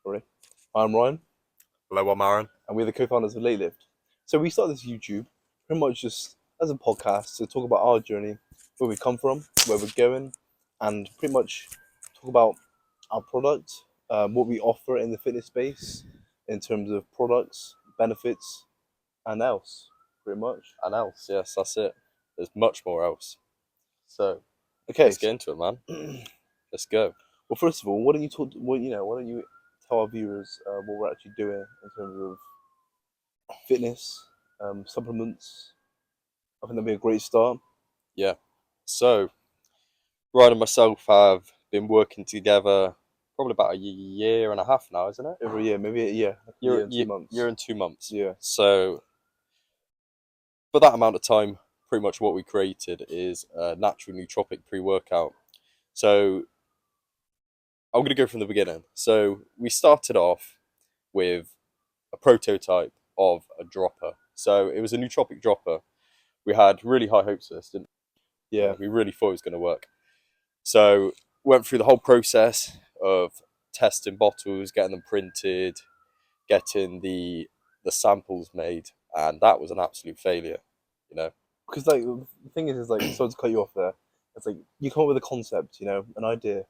Sorry. I'm Ryan, Hello, I'm Aaron. and we're the co-founders of Laylift. So we started this YouTube pretty much just as a podcast to talk about our journey, where we come from, where we're going, and pretty much talk about our product, what we offer in the fitness space in terms of products, benefits, and else, pretty much. And else, yes, that's it. There's much more else. So Okay. let's get into it, man. Let's go. Well, first of all, why don't you talk? Why don't you tell our viewers what we're actually doing in terms of fitness, supplements? I think that'd be a great start. Yeah. So Ryan and myself have been working together probably about a year and a half now, isn't it? Every year, maybe a year and 2 months. Year and 2 months. Yeah. So for that amount of time, pretty much what we created is a natural nootropic pre-workout. So I'm going to go from the beginning. So we started off with a prototype of a dropper. So it was a nootropic dropper. We had really high hopes for this, didn't we? Yeah. We really thought it was going to work. So went through the whole process of testing bottles, getting them printed, getting the samples made, and that was an absolute failure, you know. Because like the thing is like sorry to cut you off there. It's like you come up with a concept, an idea,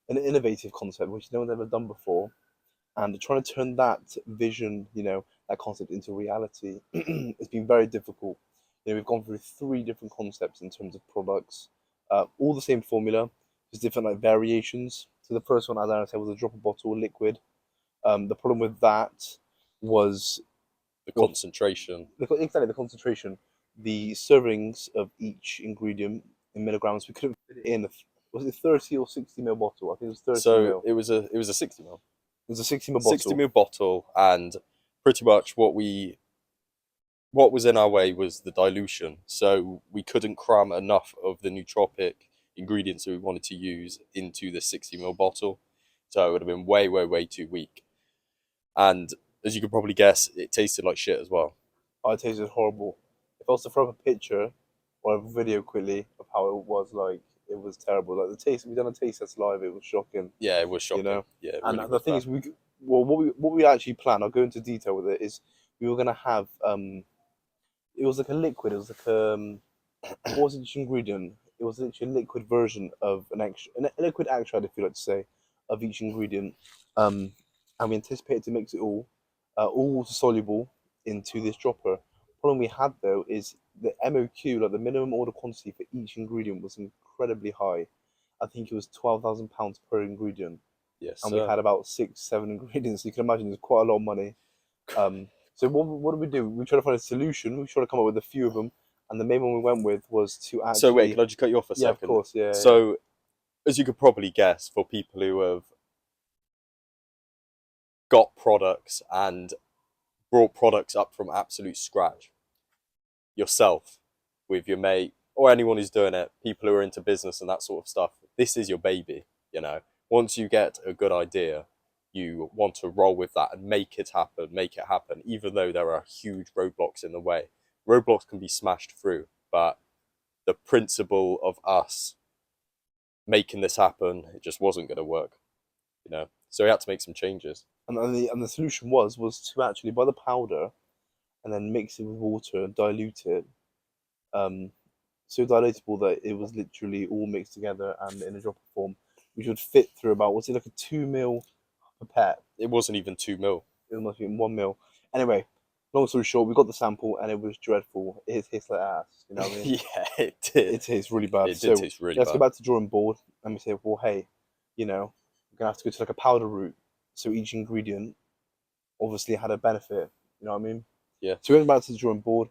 an innovative concept which no one's ever done before, and trying to turn that vision, that concept into reality, it's been very difficult. We've gone through 3 different concepts in terms of products, all the same formula, just different like variations. So the first one, as I said, was a dropper bottle liquid. The problem with that was the concentration. Exactly, the concentration, the servings of each ingredient in milligrams. We couldn't fit it in. Was it 30 or 60 ml bottle? I think it was 30 So ml. it was a 60 ml. It was a 60 ml bottle. 60 ml bottle, and pretty much what was in our way was the dilution. So we couldn't cram enough of the nootropic ingredients that we wanted to use into the 60 ml bottle. So it would have been way, way, way too weak. And as you could probably guess, it tasted like shit as well. Oh, it tasted horrible. If I was to throw up a picture or a video quickly of how it was, like, it was terrible. Like the taste, we done a taste test live. It was shocking. Yeah, it was shocking. Yeah, it and really the thing is, what we actually planned. I'll go into detail with it. Is we were gonna have it was like a liquid. It was like what was each ingredient? It was literally a liquid version of a liquid extract, if you like to say, of each ingredient. And we anticipated to mix it all water soluble, into this dropper. Problem we had though is the MOQ, like the minimum order quantity for each ingredient, was incredibly high. I think it was £12,000 per ingredient. Yes, and we had about 6, 7 ingredients. So you can imagine it's quite a lot of money. So what did we do? We tried to find a solution. We tried to come up with a few of them, and the main one we went with was to actually. So wait, can I just cut you off a second? Yeah, of course. Yeah. So, as you could probably guess, for people who have got products and brought products up from absolute scratch, yourself, with your mate, or anyone who's doing it, people who are into business and that sort of stuff, this is your baby, Once you get a good idea, you want to roll with that and make it happen, even though there are huge roadblocks in the way. Roadblocks can be smashed through, but the principle of us making this happen, it just wasn't going to work, So we had to make some changes. And the solution was to actually buy the powder, and then mix it with water and dilute it, so dilatable that it was literally all mixed together and in a dropper form, which would fit through about, was it like a 2 ml pipette? It wasn't even 2 ml. It must be 1 ml. Anyway, long story short, we got the sample and it was dreadful. It tastes like ass. You know what I mean? Yeah, it did. It tastes really bad. It did taste really bad. Let's go back to the drawing board and we say, well, hey, we're gonna have to go to like a powder route. So each ingredient obviously had a benefit. You know what I mean? Yeah. So we went back to the drawing board.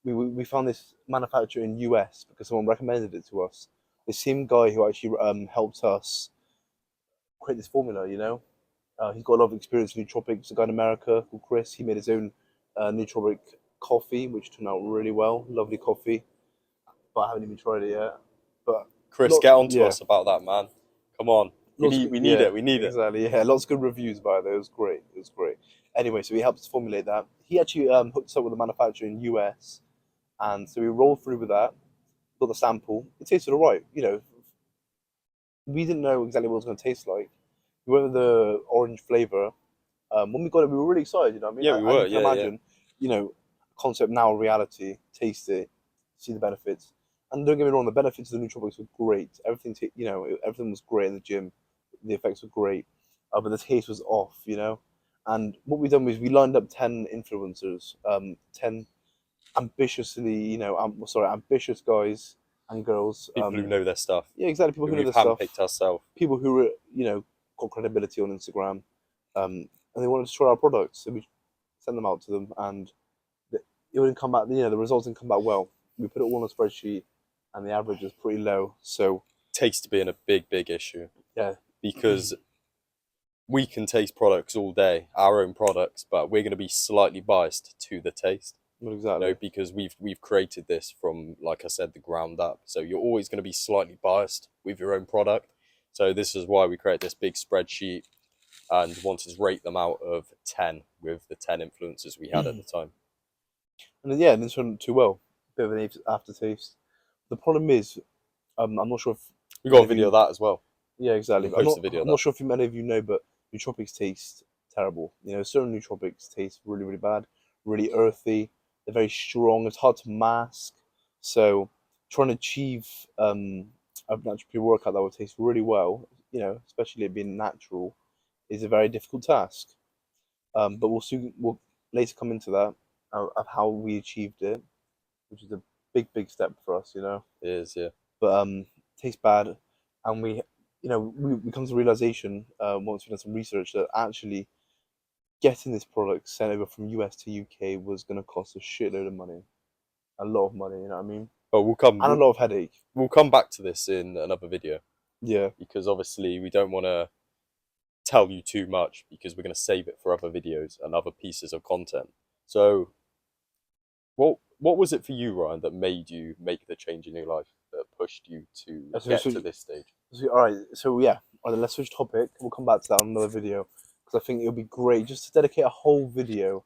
We found this manufacturer in US because someone recommended it to us. The same guy who actually helped us create this formula. He's got a lot of experience in nootropics. A guy in America called Chris. He made his own nootropic coffee, which turned out really well. Lovely coffee, but I haven't even tried it yet. But Chris, get on to us about that, man. Come on. We need it. Exactly, yeah. Lots of good reviews by it. It was great. Anyway, so he helped us formulate that. He actually hooked us up with a manufacturer in US, and so we rolled through with that. Got the sample. It tasted alright. We didn't know exactly what it was going to taste like. We went with the orange flavour, When we got it, we were really excited. You know what I mean? Yeah, we As were. you can Yeah, yeah. imagine, you know, concept now reality. Taste it, see the benefits. And don't get me wrong, the benefits of the nootropics were great. Everything, everything was great in the gym. The effects were great, but the taste was off. And what we done was we lined up 10 influencers, 10 ambitiously, ambitious guys and girls. People who know their stuff, Yeah, exactly. People who who know we've their stuff. handpicked ourselves. People who were, got credibility on Instagram, and they wanted to try our products. So we sent them out to them, and it wouldn't come back. The results didn't come back well. We put it all on a spreadsheet, and the average was pretty low. So Taste being a big, big issue yeah, because we can taste products all day, our own products, but we're going to be slightly biased to the taste. not exactly. Because we've created this from, like I said, the ground up. So you're always going to be slightly biased with your own product. So this is why we create this big spreadsheet and wanted to rate them out of 10 with the 10 influencers we had at the time. And then, yeah, it didn't turn too well. Bit of an aftertaste. The problem is, I'm not sure if We got many a of video you. of that as well. Yeah, We exactly. can post a video I'm of not that. sure if many of you know, but nootropics taste terrible. Certain nootropics taste really, really bad, really earthy. They're very strong. It's hard to mask. So trying to achieve a natural pre workout that will taste really well, especially it being natural, is a very difficult task. But we'll later come into that of how we achieved it, which is a big, big step for us. It is, yeah. But tastes bad, and we come to the realization once we've done some research that actually getting this product sent over from US to UK was going to cost a shitload of money, a lot of money. You know what I mean? But And a lot of headache. we'll come back to this in another video Yeah, because obviously we don't want to tell you too much because we're going to save it for other videos and other pieces of content. So what was it for you, Ryan, that made you make the change in your life that pushed you to so, get so, to this stage? all right. So yeah, all right, let's switch topic. We'll come back to that on another video because I think it'll be great just to dedicate a whole video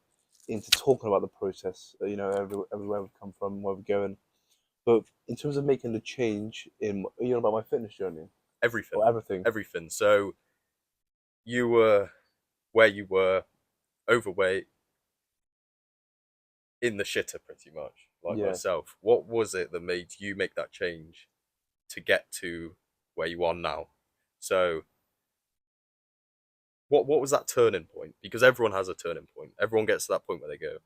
into talking about the process. Everywhere we've come from, where we're going. But in terms of making the change about my fitness journey Everything. or everything. Everything. So you were where you were, overweight, in the shitter pretty much, like Yeah. myself. What was it that made you make that change to get to where you are now? So what was that turning point? Because everyone has a turning point. Everyone gets to that point where they go,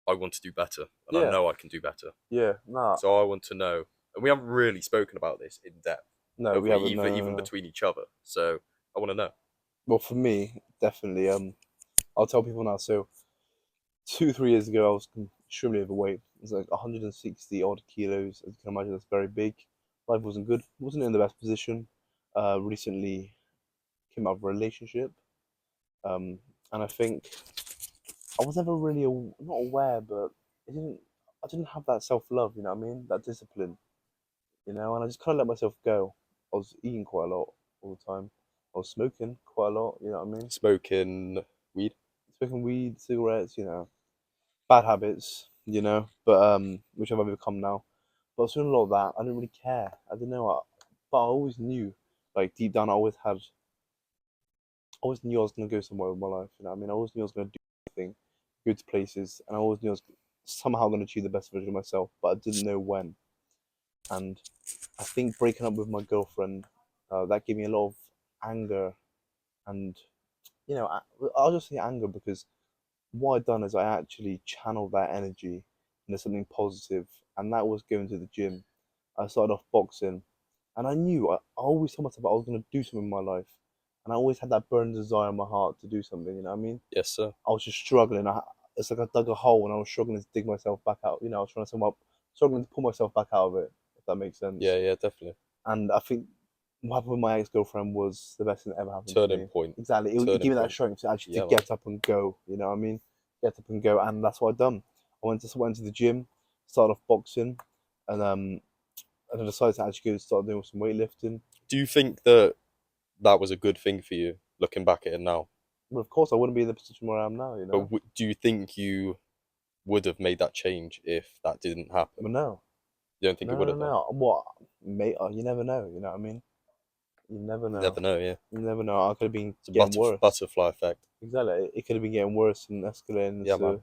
I want to do better, and I Yeah. know I can do better. Yeah. Nah. So I want to know, and we haven't really spoken about this in depth, No, have we we? haven't. No, no, Even no. between each other. So I want to know. Well, for me, definitely. I'll tell people now. So 2, 3 years ago, I was extremely overweight. It was like 160 odd kilos. As you can imagine, that's very big. Life wasn't good. Wasn't in the best position. Recently came out of a relationship. And I think I was never really not aware, but it didn't. I didn't have that self love. You know what I mean? That discipline. And I just kind of let myself go. I was eating quite a lot all the time. I was smoking quite a lot. You know what I mean? Smoking weed. Smoking weed, cigarettes. Bad habits. But which I've overcome now. But I was doing a lot of that. I didn't really care. I didn't know. But I always knew, like deep down, always knew I was gonna go somewhere with my life. You know what I mean? I always knew I was gonna do anything, go to places, and I always knew I was somehow gonna achieve the best version of myself. But I didn't know when. And I think breaking up with my girlfriend, that gave me a lot of anger, and I'll just say anger because what I'd done is I actually channeled that energy into something positive, and that was going to the gym. I started off boxing, and I always told myself I was going to do something in my life, and I always had that burning desire in my heart to do something. You know what I mean? Yes, sir. I was just struggling. It's like I dug a hole, and I was struggling to dig myself back out. I was trying to sum up, struggling to pull myself back out of it. If that makes sense. Yeah, definitely. And I think what happened with my ex girlfriend was the best thing that ever happened to Turning me. point. Exactly. It Turning gave me that point. strength to actually Yeah, to man. get up and go. You know what I mean? Get up and go, and that's what I done. I went to the gym, started off boxing, and I decided to actually go start doing some weightlifting. Do you think that that was a good thing for you, looking back at it now? But of course, I wouldn't be in the position where I am now. But do you think you would have made that change if that didn't happen? But no, You don't think you no, would no, have done? no. What, mate? You never know. You know what I mean? You never You know. never know. Yeah, You never know. I could have been it's a getting worse. butterfly effect. Exactly. It could have been getting worse and escalating Yeah, into man. a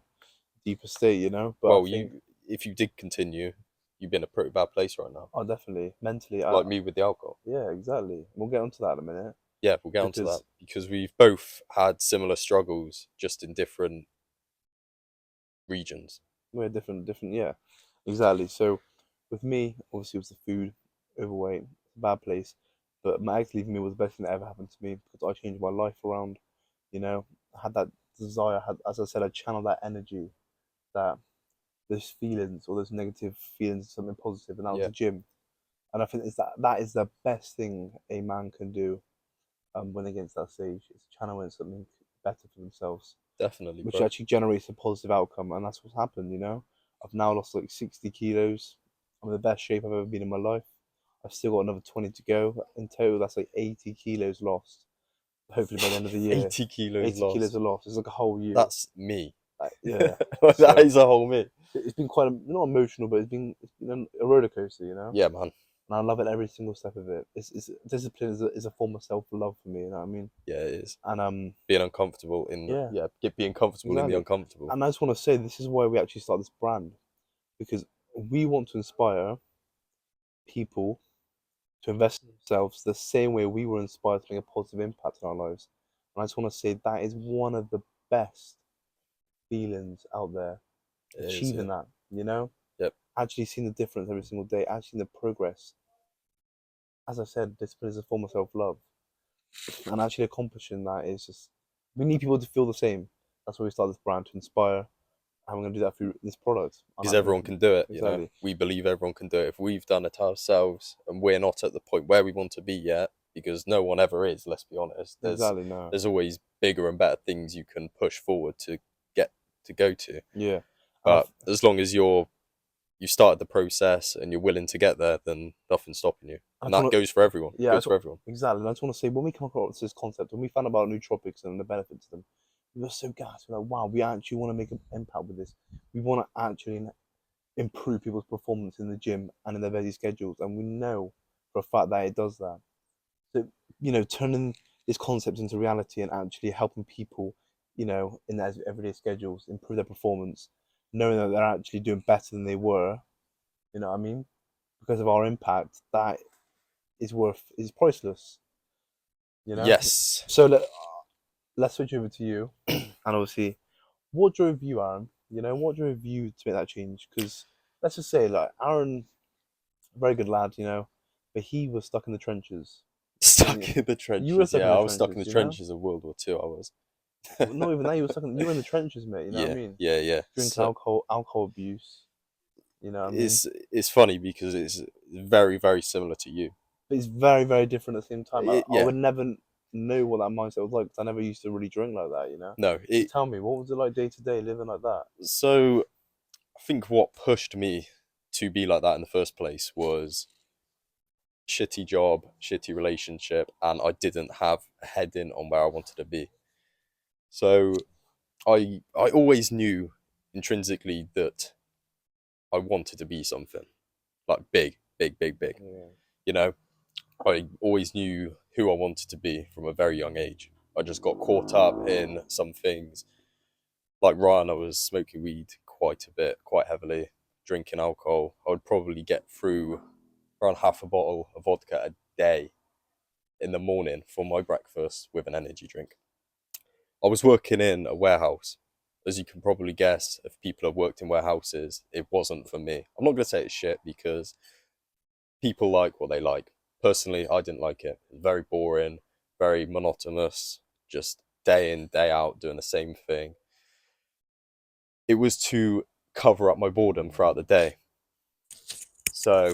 deeper state, you know. But I Well, think, if you did continue, you'd be in a pretty bad place right now. oh, definitely mentally, Like me with the alcohol. yeah, exactly. We'll get onto that in a minute Yeah, we'll get onto that because because we've both had similar struggles, just in different regions. we're different. Yeah, exactly. So, with me, obviously, it was the food, overweight, it's a bad place. But my ex leaving me was the best thing that ever happened to me because I changed my life around. You know, I had that desire. I had, as I said, I channeled that energy, that those feelings or those negative feelings, something positive, and that was Yeah, the gym. And I think that is the best thing a man can do when they get to that stage. Is channeling something better for themselves, definitely, which bro. actually generates a positive outcome, and that's what's happened. You know, I've now lost like 60 kilos. I'm in the best shape I've ever been in my life. I've still got another 20 to go. In total, that's like 80 kilos lost. Hopefully by the end of the year, 80 kilos 80 kilos lost. are lost. It's like a whole year. That's me. Yeah. That So is a whole me. it's been quite not emotional, but it's been a roller coaster, you know. Yeah, man. And I love it every single step of it. It's discipline is a form of self love for me. You know what I mean? Yeah, it is. And Being uncomfortable in yeah, being comfortable in the exactly. uncomfortable. And I just want to say this is why we actually start this brand because we want to inspire people to invest in themselves the same way we were inspired to make a positive impact in our lives. And I just want to say that is one of the best feelings out there. It is, yeah. Achieving that, you know, Yep. actually seeing the difference every single day, actually seeing the progress. As I said, discipline is a form of self love. And actually accomplishing that is just we need people to feel the same. That's why we started this brand to inspire, and we're gonna do that through this product. And Because I think everyone can do it, you know. exactly, We believe everyone can do it. If we've done it ourselves and we're not at the point where we want to be yet, because no one ever is, let's be honest. exactly. No, There's always bigger and better things you can push forward to get to go to. yeah, and But as long as you started the process and you're willing to get there, then nothing's stopping you. I And just that want to, goes for everyone. It yeah, goes for everyone. exactly. And I just want to say when we come across this concept, when we found out about nootropics and the benefits of them, we were so gassed. We're like, wow, we actually want to make an impact with this. We want to actually improve people's performance in the gym and in their busy schedules, and we know for a fact that it does that. So, turning this concept into reality and actually helping people, in their everyday schedules, improve their performance, knowing that they're actually doing better than they were, you know what I mean? Because of our impact, that is priceless, you know? Yes. So let's switch over to you. And obviously, what drove you, Aaron? What drove you to make that change? Because let's just say, like, Aaron, very good lad, but he was stuck in the trenches. And Stuck in the you were trenches. stuck Yeah, in the I was stuck in trenches, the trenches of World War Two. I was. Not even that, you were in the trenches, mate. You know what I Yeah, mean? yeah, yeah. Drink So alcohol abuse. You know what I mean? it's funny because it's very, very similar to you. But it's very, very different at the same time. I Yeah. would never know what that mindset was like because I never used to really drink like that. No. So tell me, what was it like day to day living like that? So I think what pushed me to be like that in the first place was shitty job, shitty relationship, and I didn't have a head in on where I wanted to be. So I always knew intrinsically that I wanted to be something like big, big, big, big. Yeah. You know, I always knew who I wanted to be from a very young age. I just got caught up in some things. Like Ryan, I was smoking weed quite a bit, quite heavily, drinking alcohol. I would probably get through around half a bottle of vodka a day in the morning for my breakfast with an energy drink. I was working in a warehouse. As you can probably guess, if people have worked in warehouses, it wasn't for me. I'm not going to say it's shit because people like what they like. Personally, I didn't like it. It was very boring, very monotonous, just day in, day out doing the same thing. It was to cover up my boredom throughout the day. So,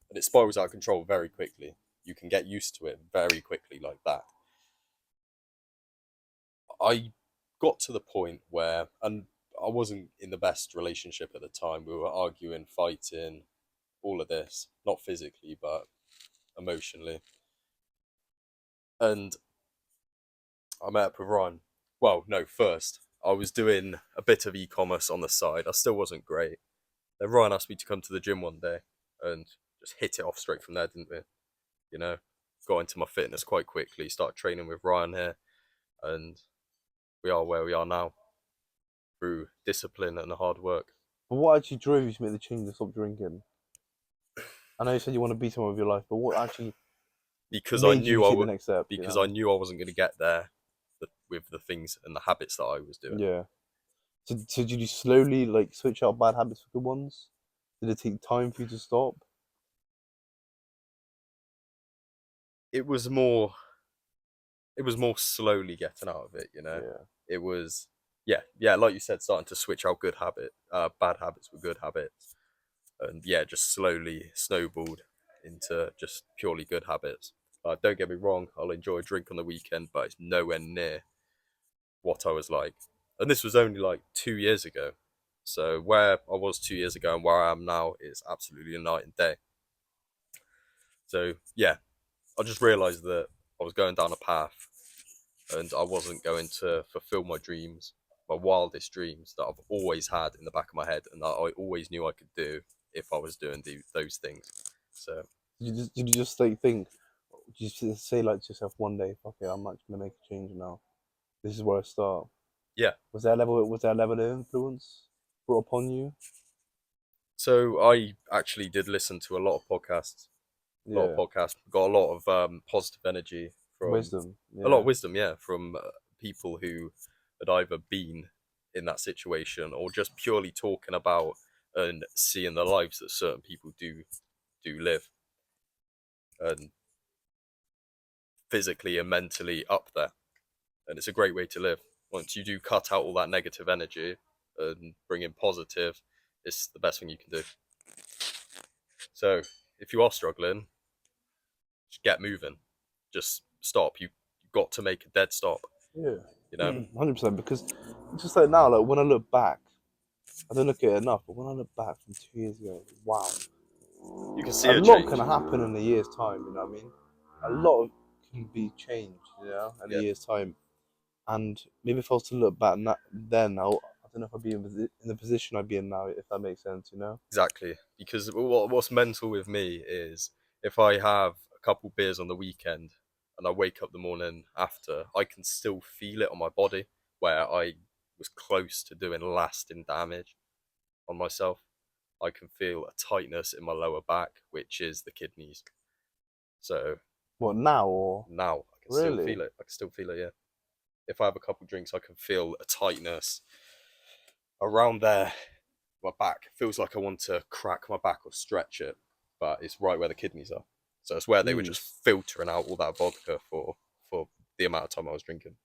and it spirals out of control very quickly. You can get used to it very quickly like that. I got to the point where, and I wasn't in the best relationship at the time. We were arguing, fighting, all of this, not physically, but emotionally. And I met up with Ryan. Well, no, first, I was doing a bit of e commerce on the side. I still wasn't great. Then Ryan asked me to come to the gym one day and just hit it off straight from there, didn't we? You know? got into my fitness quite quickly, started training with Ryan here, and we are where we are now through discipline and hard work. But what actually drove you to make the change to stop drinking? I know you said you want to be someone with your life, but what actually Because I made you knew take the next step? You because I know? knew I wasn't going to get there with the things and the habits that I was doing. Yeah. So did you slowly like switch out bad habits for good ones? Did it take time for you to stop? It was more slowly getting out of it, you know. Yeah. It was yeah, like you said, starting to switch out bad habits with good habits, and yeah, just slowly snowballed into just purely good habits. Don't get me wrong, I'll enjoy a drink on the weekend, but it's nowhere near what I was like. And this was only like 2 years ago. So where I was 2 years ago and where I am now is absolutely a night and day. So yeah, I just realised that I was going down a path and I wasn't going to fulfill my dreams, my wildest dreams that I've always had in the back of my head and that I always knew I could do if I was doing those things. So Did you just like think? Did you just say like to yourself one day, "Fuck it, I'm actually gonna make a change now. This is where I start." yeah, Was there a level of influence brought upon you? so I actually did listen to Yeah. got a lot of positive energy from Wisdom. a lot Yeah. of wisdom, yeah, from people who had either been in that situation or just purely talking about and seeing the lives that certain people do live, and physically and mentally up there. And it's a great way to live. Once you do cut out all that negative energy and bring in positive, it's the best thing you can do. So if you are struggling, just get moving. Just stop. You've got to make a dead stop. Yeah. You know, 100%. Because just like now, like when I look back, I don't look at it enough, but when I look back from 2 years ago, wow, you can see a a lot change. can happen in a year's time. You know what I mean? A lot can be changed. In a Yeah, year's time. And maybe if I was to look back then, I don't know if I'd be in the position I'd be in now, if that makes sense. exactly. Because what's mental with me is if I have a couple beers on the weekend and I wake up the morning after, I can still feel it on my body where I was close to doing lasting damage on myself. I can feel a tightness in my lower back, which is the kidneys. So What now or now I can still really? feel it. I can still feel it, yeah. If I have a couple drinks, I can feel a tightness around there. My back it feels like I want to crack my back or stretch it, but it's right where the kidneys are. So it's where they were just Jeez, filtering out all that vodka for the amount of time I was drinking.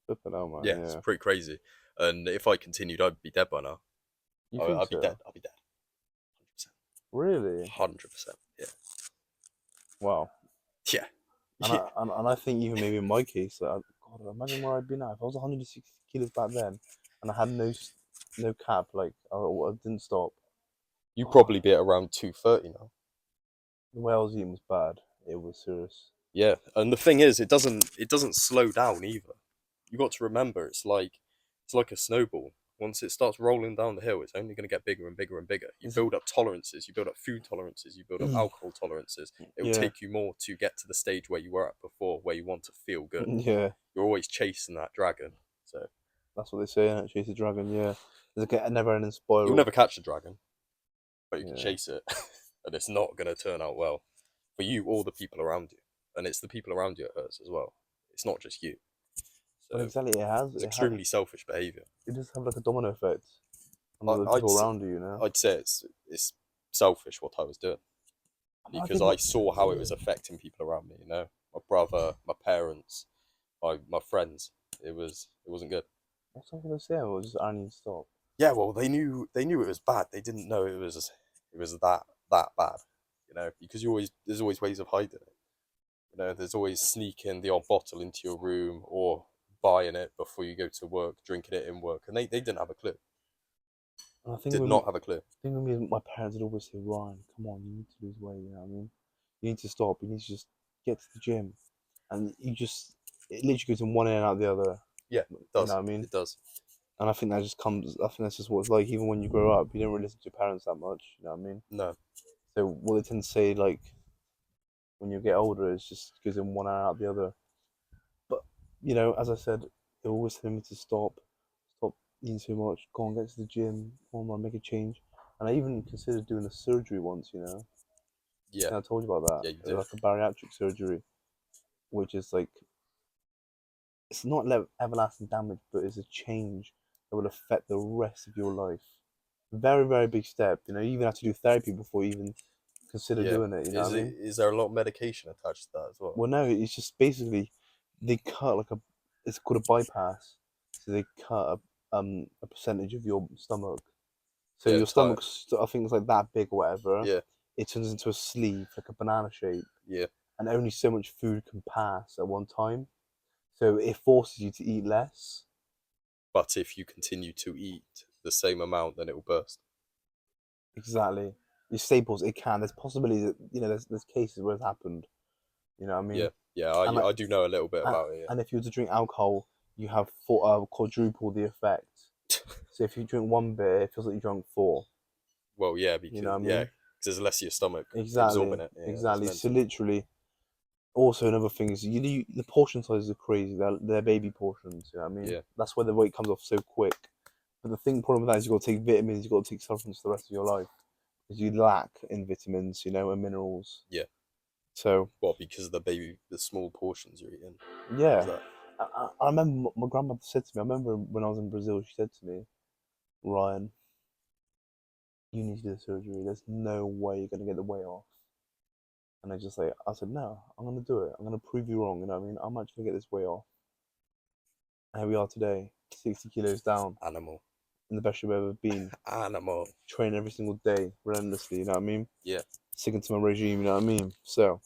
flipping out, Yeah, man. it's Yeah, pretty crazy. And if I continued, I'd be dead by now. you think I'd be dead. so? I'd be dead. Really? 100%. Yeah. Wow. Yeah. And Yeah. I think even maybe in my case, like, God, imagine where I'd be now if I was 160 kilos back then, and I had no cap, like I didn't stop. You'd God, probably be at around 230 now. the way I was eating was bad. It was serious. Yeah, and the thing is, it doesn't slow down either. You got to remember, it's like a snowball. Once it starts rolling down the hill, it's only going to get bigger and bigger and bigger. You Is build up tolerances, you build up food tolerances, you build up it? alcohol tolerances. It will Yeah, take you more to get to the stage where you were at before, where you want to feel good. yeah. You're always chasing that dragon, so That's what they say, innit? Chase the dragon. Yeah, there's a never-ending you'll spiral. never catch the dragon, but you can Yeah. chase it, and it's not going to turn out well for you or the people around you. And it's the people around you it hurts as well. It's not just you. Well, So exactly. It has. it's It has. extremely selfish behaviour. It does have like a domino effect on I, the I'd people around you. I'd say it's selfish what I was doing I because think I what saw how it was affecting people around me. You know, my brother, my parents, my friends. It wasn't good. what's I gonna say? I was just I need to stop. Yeah, well, they knew it was bad. They didn't know it was that bad. You know, because there's always ways of hiding it. You know, there's always sneaking the odd bottle into your room or buying it before you go to work, drinking it in work, and they didn't have a clue. And I think Did with me, not have a clue. I think with me, my parents would always say, "Ryan, come on, you need to lose weight." You know what I mean? You need to stop. You need to just get to the gym, and it literally goes in one ear and out the other. Yeah, it You know does. what I mean? It does. And I think that just comes. I think that's just what it's like. Even when you grow up, you don't really listen to your parents that much. You know what I mean? No. So what they tend to say, like When you get older, it just goes in one eye out the other. But as I said, they always tell me to stop eating so much, go and get to the gym, go on, make a change. And I even considered doing a surgery once. Yeah, And I told you about yeah, you that, did. like a bariatric surgery, which is like it's not everlasting damage, but it's a change that will affect the rest of your life. Very, very big step. You even have to do therapy before you even consider Yeah. doing it. You know what I mean? Is there a lot of medication attached to that as well? Well, no, it's just basically they cut like a. It's called a bypass. So they cut a percentage of your stomach. So Yeah, your entire. stomach, I think it's like that big or whatever. Yeah, It turns into a sleeve, like a banana shape, yeah. and only so much food can pass at one time. So it forces you to eat less. But if you continue to eat the same amount, then it will burst. Exactly. Your staples, it can. There's possibilities that there's cases where it's happened. You know what I Yeah, mean? yeah. And like, I do know a little bit about it. and if you were to drink alcohol, you have quadruple the effect. Yeah. So if you drink one beer, it feels like you drank four. Well, yeah, You know because what I yeah, mean? because there's less of your stomach absorbing Exactly. it. Yeah, that's Exactly. So mental. literally, also another thing is the portion sizes are crazy. They're baby portions. You know what I mean? Yeah, That's why the weight comes off so quick. But the problem with that is you've got to take vitamins, you've got to take supplements for the rest of your life because you lack in vitamins, and minerals. yeah. So Well, because of the small portions you're eating. Is yeah, that? I remember my grandmother said to me. I remember when I was in Brazil, she said to me, "Ryan, you need to do the surgery. There's no way you're gonna get the weight off." And I said, "No, I'm gonna do it. I'm gonna prove you wrong. You know what I mean? I'm actually gonna get this weight off." And here we are today, 60 kilos down, Animal. in the best shape I've ever been. Animal. Training every single day, relentlessly. You know what I mean? Yeah. Sticking to my regime. You know what I mean? So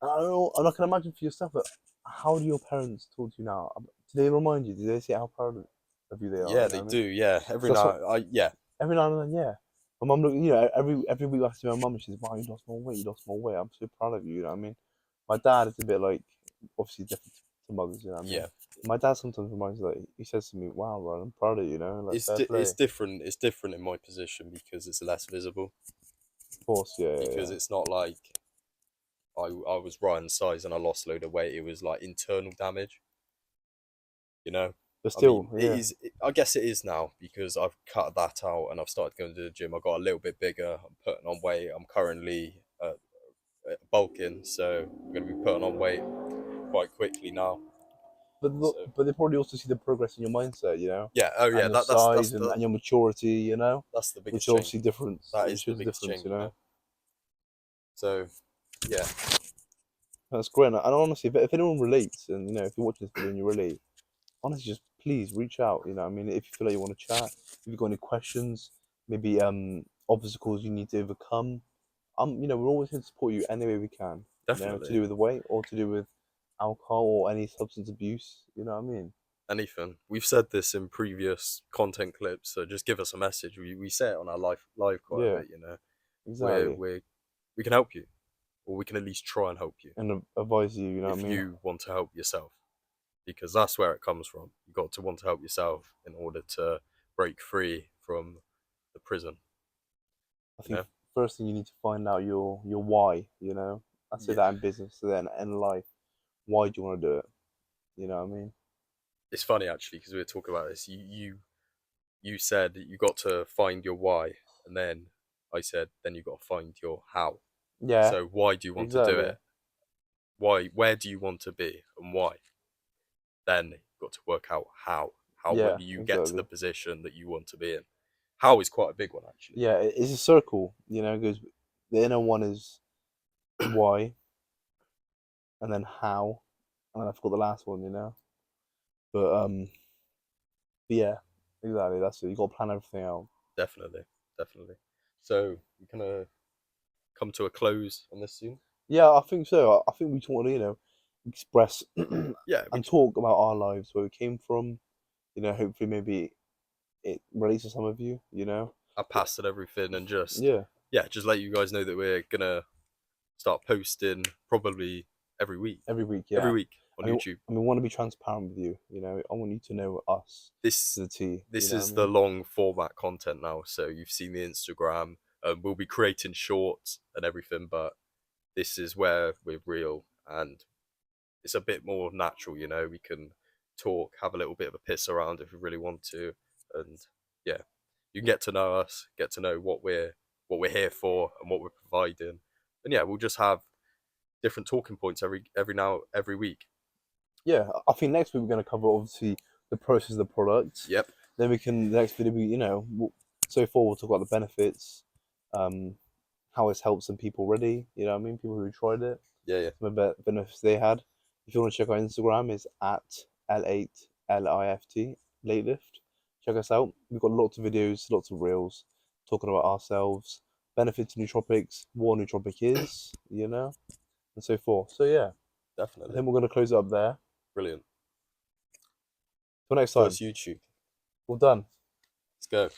I don't know. I can imagine for yourself, but how do your parents talk to you now? Do they remind you? Do they say how proud of you they are? Yeah, You know they what I do. mean? Yeah. Because Every that's what now, I yeah, every now and then, yeah. My mum, every week I see my mum, and she's, "Wow, you lost more weight. You lost more weight. I'm so proud of you." You know what I mean? My dad is a bit like, obviously different to mothers. You know what I mean? yeah. My dad sometimes reminds me, like, he says to me, "Wow, Ron, I'm proud of you." Like fair It's play. different. It's different in my position because it's less visible. Of course, yeah, yeah, Because yeah. it's not like I was Ryan's size and I lost a load of weight. It was like internal damage. You know. But I still, mean, it yeah. is. I guess it is now because I've cut that out and I've started going to the gym. I got a little bit bigger. I'm putting on weight. I'm currently bulking, so I'm going to be putting on weight quite quickly now. So But they probably also see the progress in your mindset, yeah, oh yeah, and your size the and your maturity, that's the which biggest is change. obviously difference. That It is the shows a biggest difference. change, you know. So yeah, That's great. And honestly, if anyone relates, and if you're watching this video and you relate, honestly, just please reach out. You know, what I mean, if you feel like you want to chat, if you've got any questions, maybe obstacles you need to overcome, we're always here to support you any way we can. To definitely. do with the weight or to do with alcohol or any substance abuse. You know what I mean? Anything. We've said this in previous content clips, so just give us a message. We say it on our live quite a Yeah, bit, you know. We're exactly. we can help you, or we can at least try and help you And advise you. You know what I if mean? you want to help yourself, because that's where it comes from. You got to want to help yourself in order to break free from the prison, I you think know. first thing you need to find out your why. I say Yeah, that in business, so then in life, why do you want to do it? You know what I mean? it's funny actually because we were talking about this. You said that you got to find your why, and then I said then you got to find your how. Yeah, So why do you want to do exactly. it? Why? Where do you want to be, and why? Then you've got to work out how. How will Yeah, you get to the exactly. position that you want to be in? How is quite a big one actually. Yeah, it's a circle. Because the inner one is why, and then how, and then I forgot the last one. But yeah, exactly. That's it. You got to plan everything out. Definitely, definitely. So we're gonna come to a close on this soon. Yeah, I think so. I think we just want to express Yeah, and talk about our lives, where we came from. Hopefully maybe it relates to some of you. I passed at everything and just Yeah, yeah, just let you guys know that we're gonna start posting probably every week. every week. Every Yeah, week on I mean, YouTube. I want to be transparent with you. I want you to know us to This the T. You this know what I is the mean? long format content now, so you've seen the Instagram. We'll be creating shorts and everything, but this is where we're real and it's a bit more natural, you know. We can talk, have a little bit of a piss around if we really want to, and yeah, you can get to know us, get to know what we're here for and what we're providing, and yeah, we'll just have different talking points every week. Yeah, I think next week we're going to cover obviously the process of the product. Yep. Then we can the next video we so far we'll talk about the benefits, um, how it's helped some people already. You know what I mean? People who tried it, Yeah, yeah, some of the benefits they had. If you want to check our Instagram, it's at L8LIFT Latelift. Check us out. We've got lots of videos, lots of reels talking about ourselves, benefits of nootropics, what a nootropic is, and so forth. So yeah, I definitely. think we're going to close it up there. Brilliant. Till next time. First YouTube. Well done. Let's go.